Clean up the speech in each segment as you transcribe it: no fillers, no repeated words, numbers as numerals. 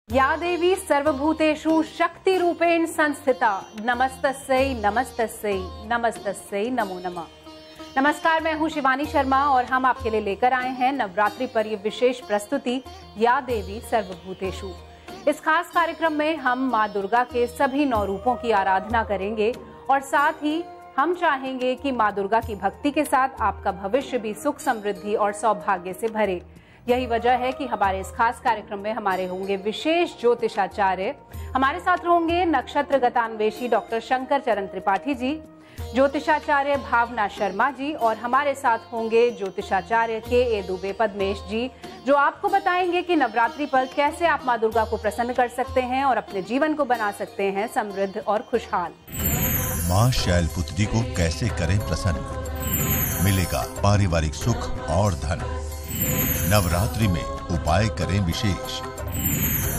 या देवी सर्वभूतेषु शक्तिरूपेण संस्थिता नमस्तस्यै नमस्तस्यै नमस्तस्यै नमो नमः। नमस्कार, मैं हूं शिवानी शर्मा और हम आपके लिए लेकर आए हैं नवरात्रि पर ये विशेष प्रस्तुति या देवी सर्वभूतेषु। इस खास कार्यक्रम में हम मां दुर्गा के सभी 9 रूपों की आराधना करेंगे और साथ ही हम चाहेंगे कि मां दुर्गा की भक्ति के साथ आपका भविष्य भी सुख, समृद्धि और सौभाग्य से भरे। यही वजह है कि हमारे इस खास कार्यक्रम में हमारे होंगे विशेष ज्योतिषाचार्य। हमारे साथ होंगे नक्षत्र गतान्वेषी डॉक्टर शंकर चरण त्रिपाठी जी, ज्योतिषाचार्य भावना शर्मा जी और हमारे साथ होंगे ज्योतिषाचार्य के दुबे पद्मेश जी, जो आपको बताएंगे कि नवरात्रि पर कैसे आप मां दुर्गा को प्रसन्न कर सकते हैं और अपने जीवन को बना सकते हैं समृद्ध और खुशहाल। मां शैलपुत्री को कैसे करें प्रसन्न, मिलेगा पारिवारिक सुख और धन। नवरात्रि में उपाय करें विशेष,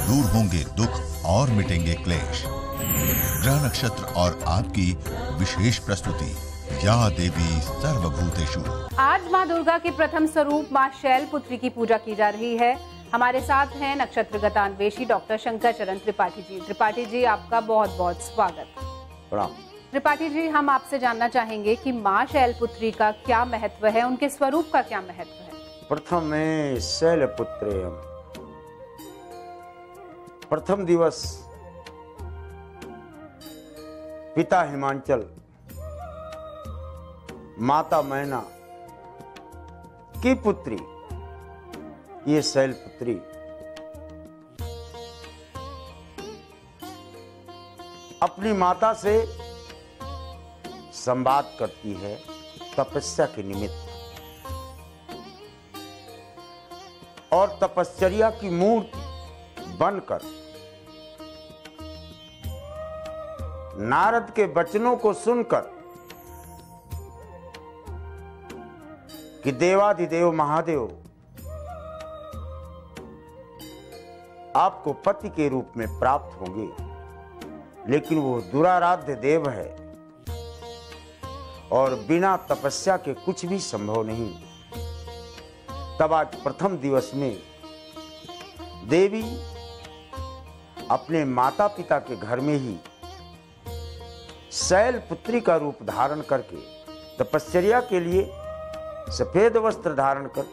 दूर होंगे दुख और मिटेंगे क्लेश। ग्रह नक्षत्र और आपकी विशेष प्रस्तुति या देवी सर्वभूतेषु। आज मां दुर्गा के प्रथम स्वरूप मां शैलपुत्री की पूजा की जा रही है। हमारे साथ हैं नक्षत्र गतान्वेषी डॉक्टर शंकर चरण त्रिपाठी जी। त्रिपाठी जी, आपका बहुत बहुत स्वागत। प्रणाम। त्रिपाठी जी, हम आपसे जानना चाहेंगे कि मां शैलपुत्री का क्या महत्व है, उनके स्वरूप का क्या महत्व है? प्रथम में शैलपुत्रे, प्रथम दिवस पिता हिमांचल, माता मैना की पुत्री ये शैलपुत्री अपनी माता से संवाद करती है तपस्या के निमित्त, और तपश्चर्या की मूर्ति बनकर नारद के वचनों को सुनकर कि देवाधिदेव महादेव आपको पति के रूप में प्राप्त होंगे, लेकिन वो दुराराध्य देव है और बिना तपस्या के कुछ भी संभव नहीं। तब आज प्रथम दिवस में देवी अपने माता पिता के घर में ही शैलपुत्री का रूप धारण करके तपश्चर्या के लिए सफेद वस्त्र धारण कर,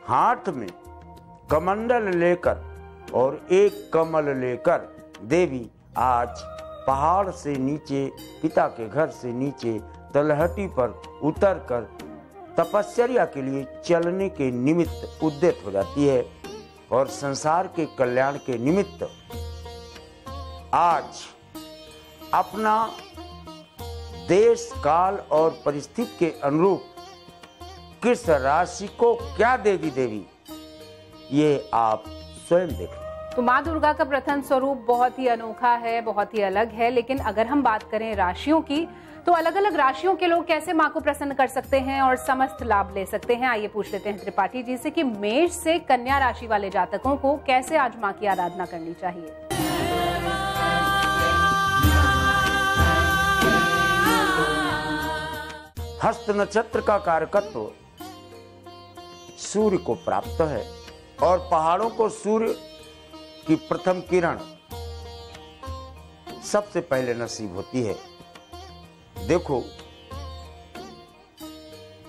हाथ में कमंडल लेकर और एक कमल लेकर देवी आज पहाड़ से नीचे, पिता के घर से नीचे तलहटी पर उतरकर तपश्चर्या के लिए चलने के निमित्त उद्यत हो जाती है और संसार के कल्याण के निमित्त आज अपना देश काल और परिस्थिति के अनुरूप किस राशि को क्या देगी देवी, ये आप स्वयं देखें। तो मां दुर्गा का प्रथम स्वरूप बहुत ही अनोखा है, बहुत ही अलग है। लेकिन अगर हम बात करें राशियों की, तो अलग अलग राशियों के लोग कैसे मां को प्रसन्न कर सकते हैं और समस्त लाभ ले सकते हैं? आइए पूछ लेते हैं त्रिपाठी जी से कि मेष से कन्या राशि वाले जातकों को कैसे आज मां की आराधना करनी चाहिए। हस्त नक्षत्र का कारकत्व सूर्य को प्राप्त है और पहाड़ों को सूर्य की प्रथम किरण सबसे पहले नसीब होती है। देखो,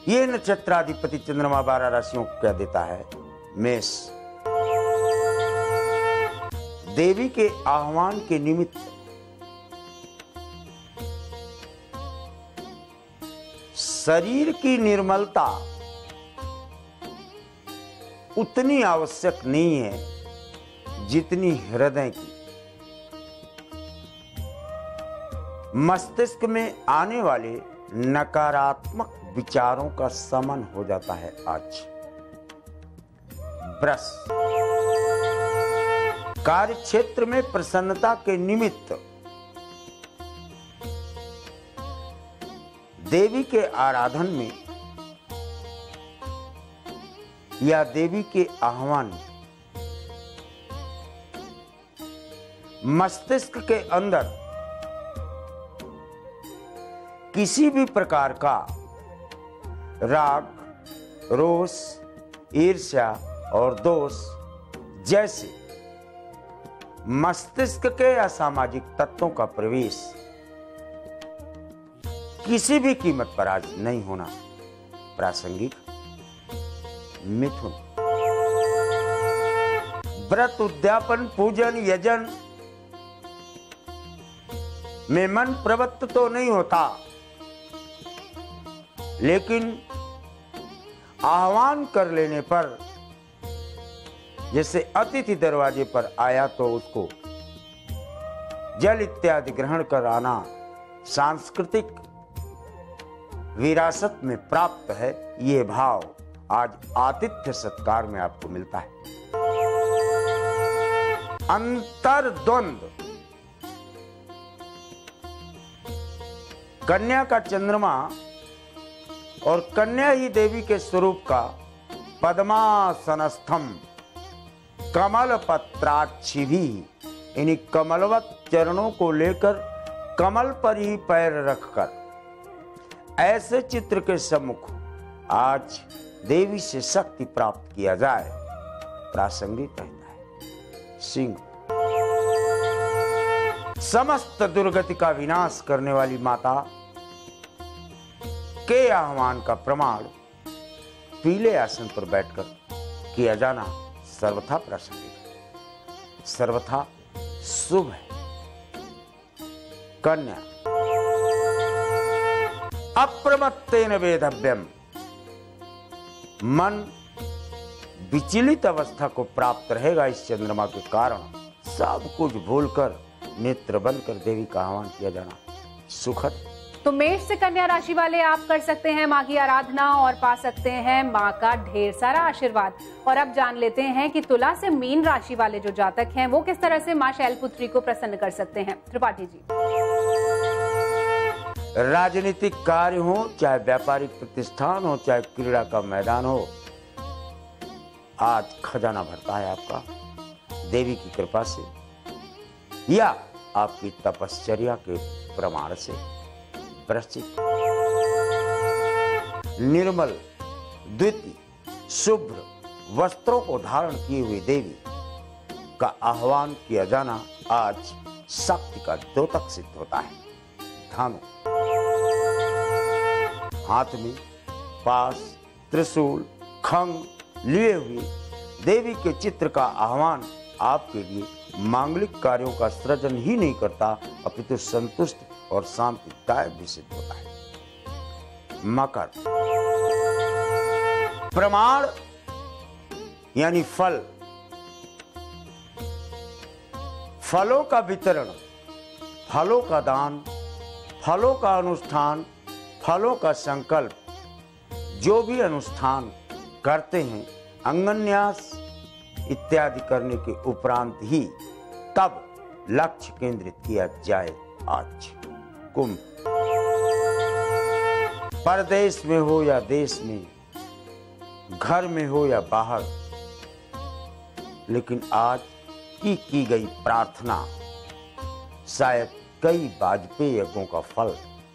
ये नक्षत्राधिपति चंद्रमा 12 राशियों को क्या देता है? मेष। देवी के आह्वान के निमित्त शरीर की निर्मलता उतनी आवश्यक नहीं है जितनी हृदय की। मस्तिष्क में आने वाले नकारात्मक विचारों का शमन हो जाता है आज। वृष। कार्य क्षेत्र में प्रसन्नता के निमित्त देवी के आराधन में या देवी के आह्वान में मस्तिष्क के अंदर किसी भी प्रकार का राग, रोष, ईर्ष्या और दोष जैसे मस्तिष्क के असामाजिक तत्वों का प्रवेश किसी भी कीमत पर आज नहीं होना प्रासंगिक। मिथुन, व्रत, उद्यापन, पूजन, यजन में मन प्रवृत्त तो नहीं होता, लेकिन आह्वान कर लेने पर, जैसे अतिथि दरवाजे पर आया तो उसको जल इत्यादि ग्रहण कर आना सांस्कृतिक विरासत में प्राप्त है। ये भाव आज आतिथ्य सत्कार में आपको मिलता है। अंतर्द्वंद, कन्या का चंद्रमा और कन्या ही देवी के स्वरूप का पद्मासनस्थम कमल पत्राक्षी भी, इन्हीं कमलवत चरणों को लेकर कमल पर ही पैर रखकर ऐसे चित्र के सम्मुख आज देवी से शक्ति प्राप्त किया जाए प्रासंगिक कहता है। सिंह, समस्त दुर्गति का विनाश करने वाली माता के आह्वान का प्रमाण पीले आसन पर बैठकर किया जाना सर्वथा प्रासंगिक, सर्वथा शुभ है। कन्या, अप्रमत्तेन वेधव्यम, मन विचलित अवस्था को प्राप्त रहेगा इस चंद्रमा के कारण। सब कुछ भूलकर नेत्र बंद कर देवी का आह्वान किया जाना सुखद। तो मेष से कन्या राशि वाले आप कर सकते हैं मां की आराधना और पा सकते हैं मां का ढेर सारा आशीर्वाद। और अब जान लेते हैं कि तुला से मीन राशि वाले जो जातक हैं वो किस तरह से मां शैलपुत्री को प्रसन्न कर सकते हैं। त्रिपाठी जी, राजनीतिक कार्य हो, चाहे व्यापारिक प्रतिष्ठान हो, चाहे क्रीड़ा का मैदान हो, आज खजाना भरता है आपका देवी की कृपा से या आपकी तपश्चर्या के प्रमाण से। वृश्चिक, निर्मल, द्वितीय, शुभ्र वस्त्रों को धारण किए हुए देवी का आह्वान किया जाना आज शक्ति का द्योतक सिद्ध होता है। धानु, हाथ में पास, त्रिशूल, खंग लिए हुए देवी के चित्र का आह्वान आपके लिए मांगलिक कार्यों का सृजन ही नहीं करता, अपितु संतुष्ट और शांतिदायक भी सिद्ध होता है। मकर, प्रमाण यानी फल, फलों का वितरण, फलों का दान, फलों का अनुष्ठान, फलों का संकल्प, जो भी अनुष्ठान करते हैं अंगन्यास इत्यादि करने के उपरांत ही तब लक्ष्य केंद्रित किया जाए आज। कुंभ, परदेश में हो या देश में, घर में हो या बाहर, लेकिन आज की गई प्रार्थना शायद कई वाजपेयी यज्ञों का फल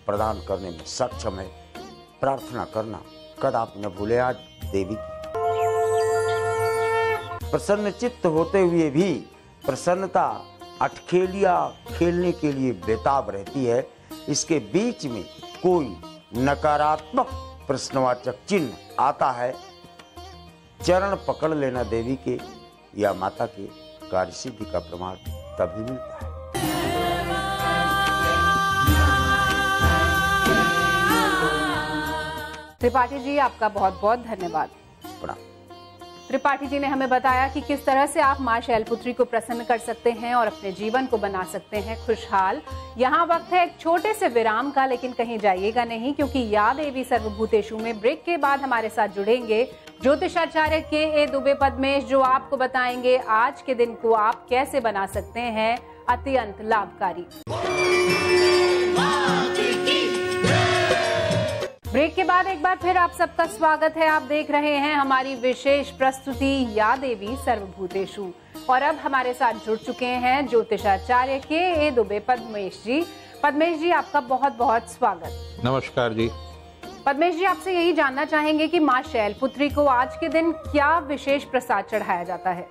प्रदान करने में सक्षम है। प्रार्थना करना कदापि न भूले आज देवी की। प्रसन्न चित्त होते हुए भी प्रसन्नता अटखेलिया खेलने के लिए बेताब रहती है। इसके बीच में कोई नकारात्मक प्रश्नवाचक चिन्ह आता है, चरण पकड़ लेना देवी के या माता के कार्यसिद्धि का प्रमाण तभी मिलता है। त्रिपाठी जी, आपका बहुत बहुत धन्यवाद। त्रिपाठी जी ने हमें बताया कि किस तरह से आप मां शैलपुत्री को प्रसन्न कर सकते हैं और अपने जीवन को बना सकते हैं खुशहाल। यहाँ वक्त है एक छोटे से विराम का, लेकिन कहीं जाइएगा नहीं, क्योंकि या देवी सर्वभूतेषु में ब्रेक के बाद हमारे साथ जुड़ेंगे ज्योतिषाचार्य के दुबे पद्मेश, जो आपको बताएंगे आज के दिन को आप कैसे बना सकते हैं अत्यंत लाभकारी। ब्रेक के बाद एक बार फिर आप सबका स्वागत है। आप देख रहे हैं हमारी विशेष प्रस्तुति या देवी सर्वभूतेषु, और अब हमारे साथ जुड़ चुके हैं ज्योतिषाचार्य के दुबे पद्मेश जी। पद्मेश जी, आपका बहुत बहुत स्वागत। नमस्कार जी। पद्मेश जी, आपसे यही जानना चाहेंगे कि मां शैलपुत्री को आज के दिन क्या विशेष प्रसाद चढ़ाया जाता है।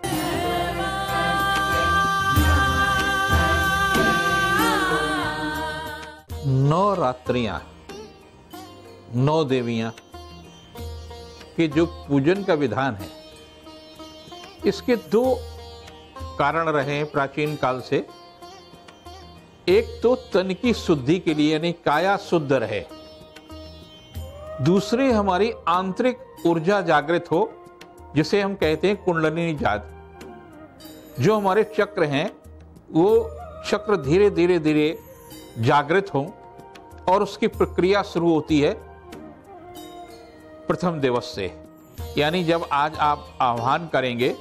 नवरात्रियां, 9 देवियां के जो पूजन का विधान है, इसके 2 कारण रहे हैं प्राचीन काल से। एक तो तन की शुद्धि के लिए, यानी काया शुद्ध रहे। दूसरी, हमारी आंतरिक ऊर्जा जागृत हो, जिसे हम कहते हैं कुंडलिनी जाग। जो हमारे चक्र हैं वो चक्र धीरे धीरे धीरे जागृत हों, और उसकी प्रक्रिया शुरू होती है प्रथम दिवस से। यानी जब आज आप आह्वान करेंगे,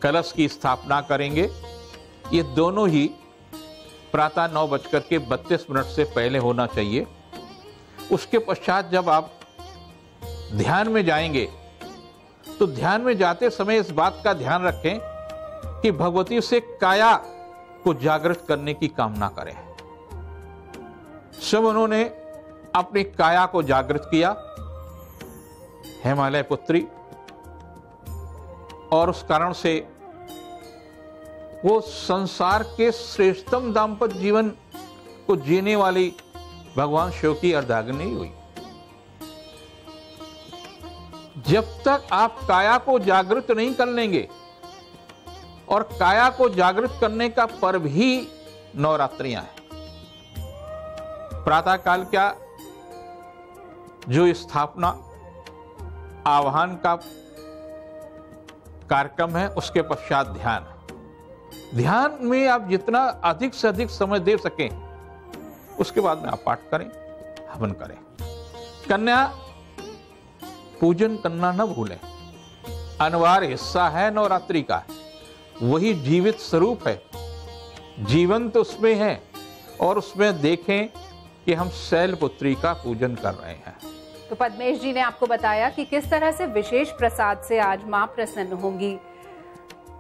कलश की स्थापना करेंगे, ये दोनों ही प्रातः 9:32 से पहले होना चाहिए। उसके पश्चात जब आप ध्यान में जाएंगे तो ध्यान में जाते समय इस बात का ध्यान रखें कि भगवती से काया को जागृत करने की कामना करें। सब उन्होंने अपनी काया को जागृत किया, हिमालय पुत्री, और उस कारण से वो संसार के श्रेष्ठतम दाम्पत्य जीवन को जीने वाली भगवान शिव की अर्धांगिनी हुई। जब तक आप काया को जागृत नहीं कर लेंगे, और काया को जागृत करने का पर्व ही नवरात्रियां हैं। प्रातः काल क्या जो स्थापना आह्वान का कार्यक्रम है, उसके पश्चात ध्यान में आप जितना अधिक से अधिक समय दे सकें, उसके बाद में आप पाठ करें, हवन करें। कन्या पूजन करना न भूलें, अनिवार्य हिस्सा है नवरात्रि का। वही जीवित स्वरूप है, जीवन तो उसमें है, और उसमें देखें कि हम शैलपुत्री का पूजन कर रहे हैं। तो पद्मेश जी ने आपको बताया कि किस तरह से विशेष प्रसाद से आज मां प्रसन्न होंगी।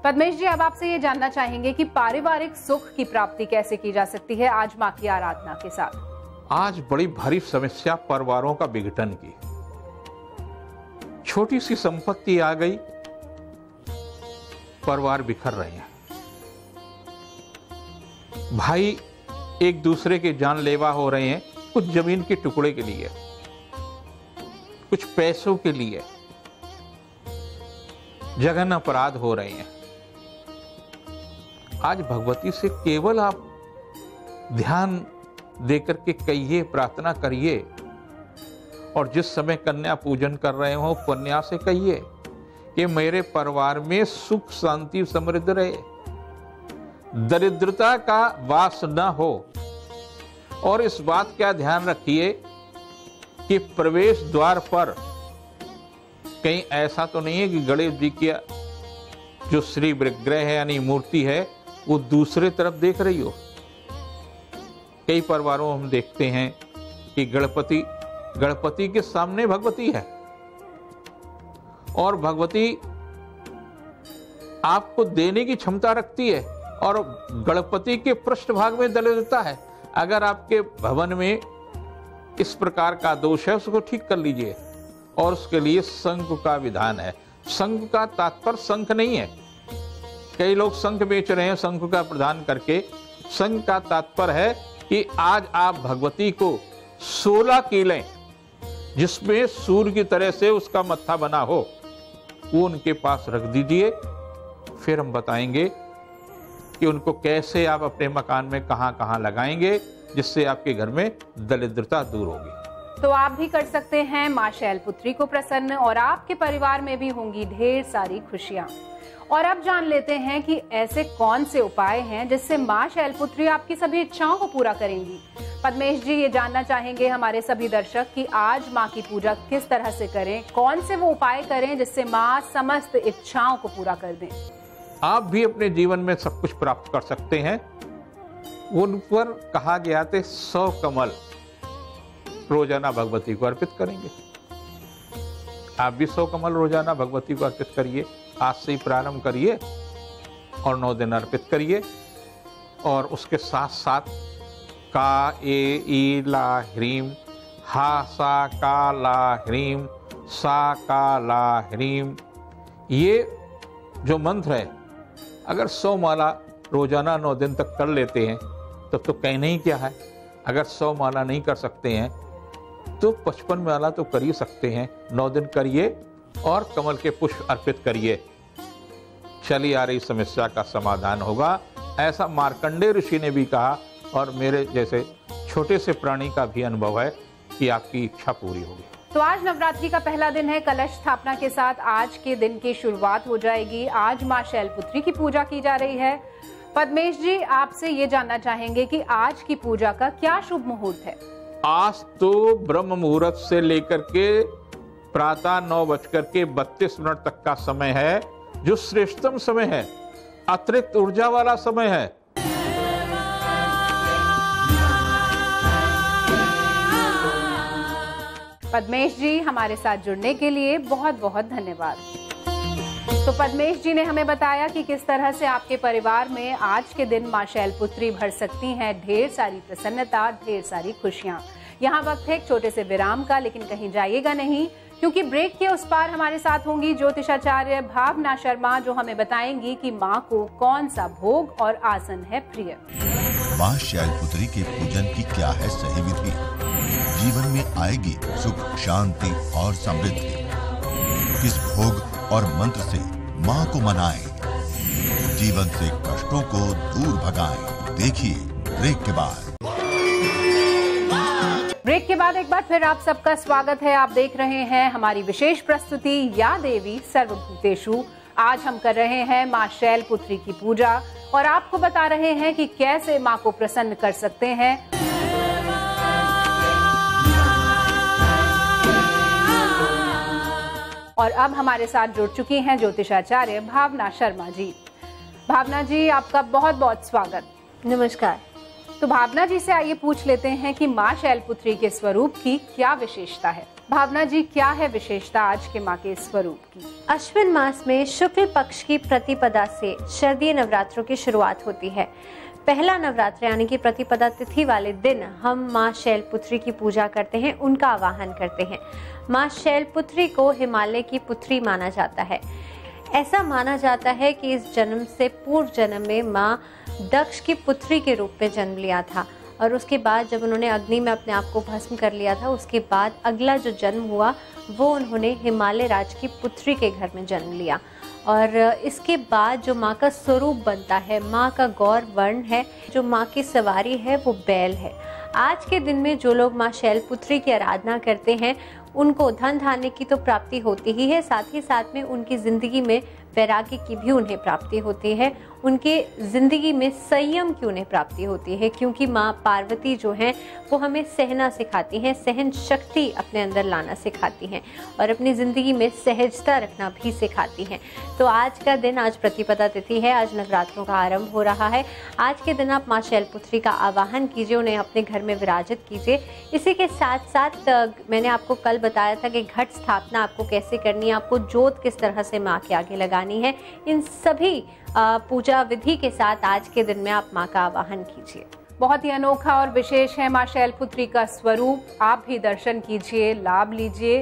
पद्मेश जी, अब आपसे ये जानना चाहेंगे कि पारिवारिक सुख की प्राप्ति कैसे की जा सकती है आज मां की आराधना के साथ। आज बड़ी भारी समस्या परिवारों का विघटन की। छोटी सी संपत्ति आ गई, परिवार बिखर रहे हैं। भाई एक दूसरे के जानलेवा हो रहे हैं, कुछ जमीन के टुकड़े के लिए, कुछ पैसों के लिए जघन्य अपराध हो रहे हैं। आज भगवती से केवल आप ध्यान देकर के कहिए, प्रार्थना करिए, और जिस समय कन्या पूजन कर रहे हो कन्या से कहिए कि मेरे परिवार में सुख शांति समृद्ध रहे, दरिद्रता का वास न हो। और इस बात का ध्यान रखिए कि प्रवेश द्वार पर कहीं ऐसा तो नहीं है कि गणेश जी की जो श्री विग्रह है यानी मूर्ति है वो दूसरे तरफ देख रही हो। कई परिवारों हम देखते हैं कि गणपति के सामने भगवती है, और भगवती आपको देने की क्षमता रखती है, और गणपति के पृष्ठभाग में दरिद्रता है। अगर आपके भवन में इस प्रकार का दोष है, उसको ठीक कर लीजिए, और उसके लिए शंख का विधान है। शंख का तात्पर्य शंख नहीं है, कई लोग शंख बेच रहे हैं शंख का प्रदान करके। शंख का तात्पर्य है कि आज आप भगवती को 16 कीलें जिसमें सूर्य की तरह से उसका मत्था बना हो, वो उनके पास रख दीजिए। फिर हम बताएंगे कि उनको कैसे आप अपने मकान में कहां लगाएंगे, जिससे आपके घर में दरिद्रता दूर होगी। तो आप भी कर सकते हैं मां शैलपुत्री को प्रसन्न, और आपके परिवार में भी होंगी ढेर सारी खुशियां। और अब जान लेते हैं कि ऐसे कौन से उपाय हैं जिससे मां शैलपुत्री आपकी सभी इच्छाओं को पूरा करेंगी। पद्मेश जी, ये जानना चाहेंगे हमारे सभी दर्शक कि आज मां की पूजा किस तरह से करें, कौन से वो उपाय करें जिससे मां समस्त इच्छाओं को पूरा कर दें। आप भी अपने जीवन में सब कुछ प्राप्त कर सकते हैं। उन पर कहा गया था 100 कमल रोजाना भगवती को अर्पित करेंगे। आप भी 100 कमल रोजाना भगवती को अर्पित करिए। आज से ही प्रारंभ करिए और 9 दिन अर्पित करिए। और उसके साथ साथ का ए ई ला ह्रीम, हा सा का ला ह्रीम, सा का ला ह्रीम, ये जो मंत्र है अगर 100 माला रोजाना 9 दिन तक कर लेते हैं तब तो कहना ही क्या है। अगर 100 माला नहीं कर सकते हैं तो 55 माला तो कर ही सकते हैं। 9 दिन करिए और कमल के पुष्प अर्पित करिए, चली आ रही समस्या का समाधान होगा। ऐसा मार्कंडेय ऋषि ने भी कहा और मेरे जैसे छोटे से प्राणी का भी अनुभव है कि आपकी इच्छा पूरी होगी। तो आज नवरात्रि का पहला दिन है। कलश स्थापना के साथ आज के दिन की शुरुआत हो जाएगी। आज मां शैलपुत्री की पूजा की जा रही है। पद्मेश जी, आपसे ये जानना चाहेंगे कि आज की पूजा का क्या शुभ मुहूर्त है? आज तो ब्रह्म मुहूर्त से लेकर के प्रातः 9:32 तक का समय है, जो श्रेष्ठतम समय है, अतिरिक्त ऊर्जा वाला समय है। पद्मेश जी, हमारे साथ जुड़ने के लिए बहुत बहुत धन्यवाद। तो पद्मेश जी ने हमें बताया कि किस तरह से आपके परिवार में आज के दिन मां शैलपुत्री भर सकती हैं ढेर सारी प्रसन्नता, ढेर सारी खुशियां। यहाँ वक्त है एक छोटे से विराम का, लेकिन कहीं जाइएगा नहीं, क्योंकि ब्रेक के उस पार हमारे साथ होंगी ज्योतिषाचार्य भावना शर्मा, जो हमें बताएंगी कि माँ को कौन सा भोग और आसन है प्रिय। मां शैलपुत्री के पूजन की क्या है सही विधि? जीवन में आएगी सुख, शांति और समृद्धि। किस भोग और मंत्र से मां को मनाएं? जीवन से कष्टों को दूर भगाएं। देखिए ब्रेक के बाद। ब्रेक के बाद एक बार फिर आप सबका स्वागत है। आप देख रहे हैं हमारी विशेष प्रस्तुति या देवी सर्वभूतेषु। आज हम कर रहे हैं मां शैलपुत्री की पूजा और आपको बता रहे हैं कि कैसे मां को प्रसन्न कर सकते हैं। और अब हमारे साथ जुड़ चुकी हैं ज्योतिषाचार्य भावना शर्मा जी। भावना जी, आपका बहुत बहुत स्वागत। नमस्कार। तो भावना जी से आइए पूछ लेते हैं कि मां शैलपुत्री के स्वरूप की क्या विशेषता है। भावना जी, क्या है विशेषता आज के मां के स्वरूप की? अश्विन मास में शुक्ल पक्ष की प्रतिपदा से शारदीय नवरात्रों की शुरुआत होती है। पहला नवरात्र यानी कि प्रतिपदा तिथि वाले दिन हम मां शैलपुत्री की पूजा करते हैं, उनका आवाहन करते हैं। मां शैलपुत्री को हिमालय की पुत्री माना जाता है। ऐसा माना जाता है कि इस जन्म से पूर्व जन्म में मां दक्ष की पुत्री के रूप में जन्म लिया था और उसके बाद जब उन्होंने अग्नि में अपने आप को भस्म कर लिया था, उसके बाद अगला जो जन्म हुआ वो उन्होंने हिमालय राज की पुत्री के घर में जन्म लिया। और इसके बाद जो माँ का स्वरूप बनता है, माँ का गौर वर्ण है, जो माँ की सवारी है वो बैल है। आज के दिन में जो लोग माँ शैलपुत्री की आराधना करते हैं उनको धन धान्य की तो प्राप्ति होती ही है, साथ ही साथ में उनकी जिंदगी में वैराग्य की भी उन्हें प्राप्ति होती है। उनके जिंदगी में संयम की उन्हें प्राप्ति होती है, क्योंकि माँ पार्वती जो हैं वो हमें सहना सिखाती हैं, सहन शक्ति अपने अंदर लाना सिखाती हैं और अपनी ज़िंदगी में सहजता रखना भी सिखाती हैं। तो आज का दिन, आज प्रतिपदा तिथि है, आज नवरात्रों का आरंभ हो रहा है। आज के दिन आप माँ शैलपुत्री का आवाहन कीजिए, उन्हें अपने घर में विराजित कीजिए। इसी के साथ साथ मैंने आपको कल बताया था कि घट स्थापना आपको कैसे करनी है, आपको जोत किस तरह से माँ के आगे लगानी है। इन सभी पूजा विधि के साथ आज के दिन में आप माँ का आवाहन कीजिए। बहुत ही अनोखा और विशेष है माँ शैलपुत्री का स्वरूप। आप भी दर्शन कीजिए, लाभ लीजिए।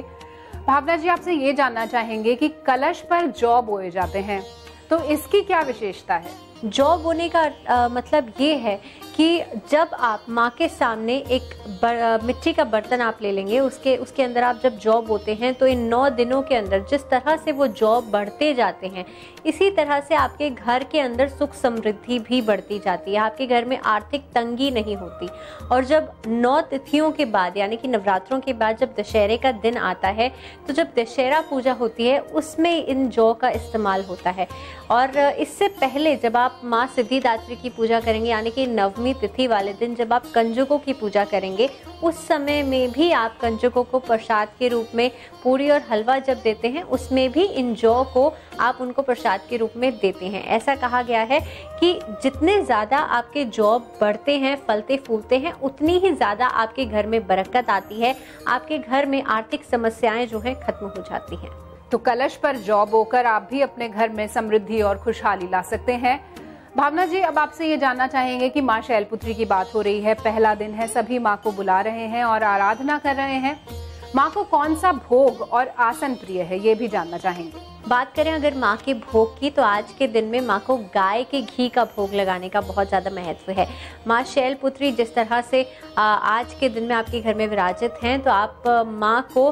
भावना जी, आपसे ये जानना चाहेंगे कि कलश पर जौ बोए जाते हैं, तो इसकी क्या विशेषता है? जौ बोने का मतलब ये है कि जब आप माँ के सामने एक मिट्टी का बर्तन आप ले लेंगे, उसके अंदर आप जब जौ बोते हैं तो इन 9 दिनों के अंदर जिस तरह से वो जौ बढ़ते जाते हैं, इसी तरह से आपके घर के अंदर सुख समृद्धि भी बढ़ती जाती है, आपके घर में आर्थिक तंगी नहीं होती। और जब 9 तिथियों के बाद यानी कि नवरात्रों के बाद जब दशहरे का दिन आता है, तो जब दशहरा पूजा होती है उसमें इन जौ का इस्तेमाल होता है। और इससे पहले जब आप माँ सिद्धिदात्री की पूजा करेंगे यानी कि नवमी तिथि वाले दिन जब आप कंजकों की पूजा करेंगे, उस समय में भी आप कंजकों को प्रसाद के रूप में पूरी और हलवा जब देते हैं, उसमें भी इन जौ को आप उनको प्रसाद के रूप में देते हैं। ऐसा कहा गया है कि जितने ज़्यादा आपके जौ बढ़ते हैं, फलते फूलते हैं, उतनी ही ज़्यादा आपके घर में बरकत आती है, आपके घर में आर्थिक समस्याएं जो हैं खत्म हो जाती हैं। तो कलश पर जौ बोकर आप भी अपने घर में समृद्धि और खुशहाली ला सकते हैं। भावना जी, अब आपसे ये जानना चाहेंगे कि माँ शैलपुत्री की बात हो रही है, पहला दिन है, सभी माँ को बुला रहे हैं और आराधना कर रहे हैं। माँ को कौन सा भोग और आसन प्रिय है, ये भी जानना चाहेंगे। बात करें अगर माँ के भोग की, तो आज के दिन में माँ को गाय के घी का भोग लगाने का बहुत ज़्यादा महत्व है। माँ शैलपुत्री जिस तरह से आज के दिन में आपके घर में विराजित हैं, तो आप माँ को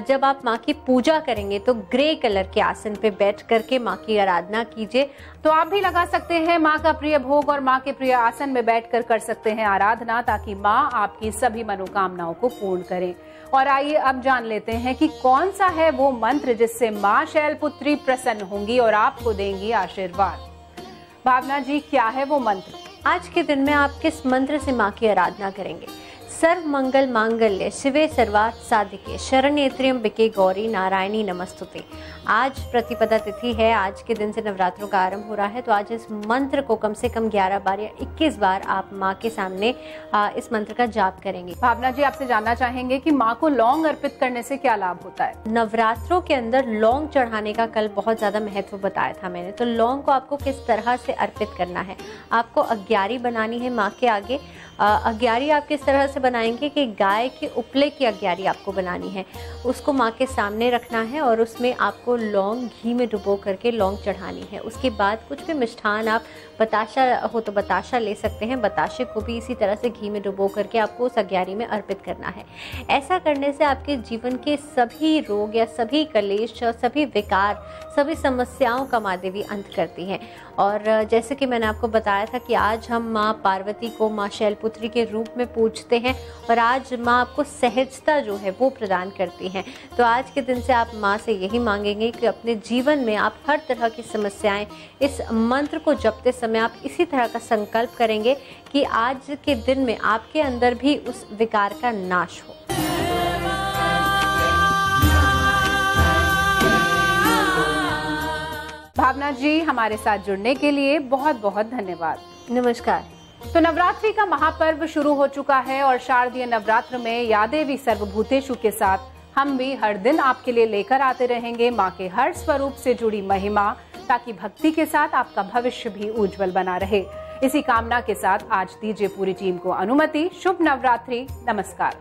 जब आप माँ की पूजा करेंगे तो ग्रे कलर के आसन पे बैठ करके माँ की आराधना कीजिए। तो आप भी लगा सकते हैं माँ का प्रिय भोग और माँ के प्रिय आसन में बैठकर कर सकते हैं आराधना, ताकि माँ आपकी सभी मनोकामनाओं को पूर्ण करें। और आइए अब जान लेते हैं कि कौन सा है वो मंत्र जिससे माँ शैलपुत्री प्रसन्न होंगी और आपको देंगी आशीर्वाद। भावना जी, क्या है वो मंत्र? आज के दिन में आप किस मंत्र से माँ की आराधना करेंगे? सर्व मंगल मांगल्य शिवे सर्वार्थ साधिके शरण्ये त्र्यंबके गौरी नारायणी नमस्तुते। आज प्रतिपदा तिथि है, आज के दिन से नवरात्रों का आरंभ हो रहा है, तो आज इस मंत्र को कम से कम 11 बार या 21 बार आप माँ के सामने इस मंत्र का जाप करेंगे। भावना जी, आपसे जानना चाहेंगे कि माँ को लौंग अर्पित करने से क्या लाभ होता है? नवरात्रों के अंदर लौंग चढ़ाने का कल बहुत ज्यादा महत्व बताया था मैंने। तो लौंग को आपको किस तरह से अर्पित करना है? आपको अग्यारी बनानी है माँ के आगे। अग्यारी आप किस तरह से बनाएंगे कि गाय के उपले की अग्यारी आपको बनानी है, उसको माँ के सामने रखना है और उसमें आपको लौंग घी में डुबो करके लौंग चढ़ानी है। उसके बाद कुछ भी मिष्ठान, आप बताशा हो तो बताशा ले सकते हैं, बताशे को भी इसी तरह से घी में डुबो करके आपको उस अग्यारी में अर्पित करना है। ऐसा करने से आपके जीवन के सभी रोग या सभी कलेश और सभी विकार, सभी समस्याओं का माँ देवी अंत करती हैं। और जैसे कि मैंने आपको बताया था कि आज हम माँ पार्वती को माँ शैलपुत्री के रूप में पूजते हैं और आज माँ आपको सहजता जो है वो प्रदान करती हैं। तो आज के दिन से आप माँ से यही मांगेंगे कि अपने जीवन में आप हर तरह की समस्याएं, इस मंत्र को जपते समय आप इसी तरह का संकल्प करेंगे कि आज के दिन में आपके अंदर भी उस विकार का नाश हो। भावना जी, हमारे साथ जुड़ने के लिए बहुत बहुत धन्यवाद। नमस्कार। तो नवरात्रि का महापर्व शुरू हो चुका है और शारदीय नवरात्र में या देवी सर्वभूतेषु के साथ हम भी हर दिन आपके लिए लेकर आते रहेंगे माँ के हर स्वरूप से जुड़ी महिमा, ताकि भक्ति के साथ आपका भविष्य भी उज्जवल बना रहे। इसी कामना के साथ आज दीजिए पूरी टीम को अनुमति। शुभ नवरात्रि। नमस्कार।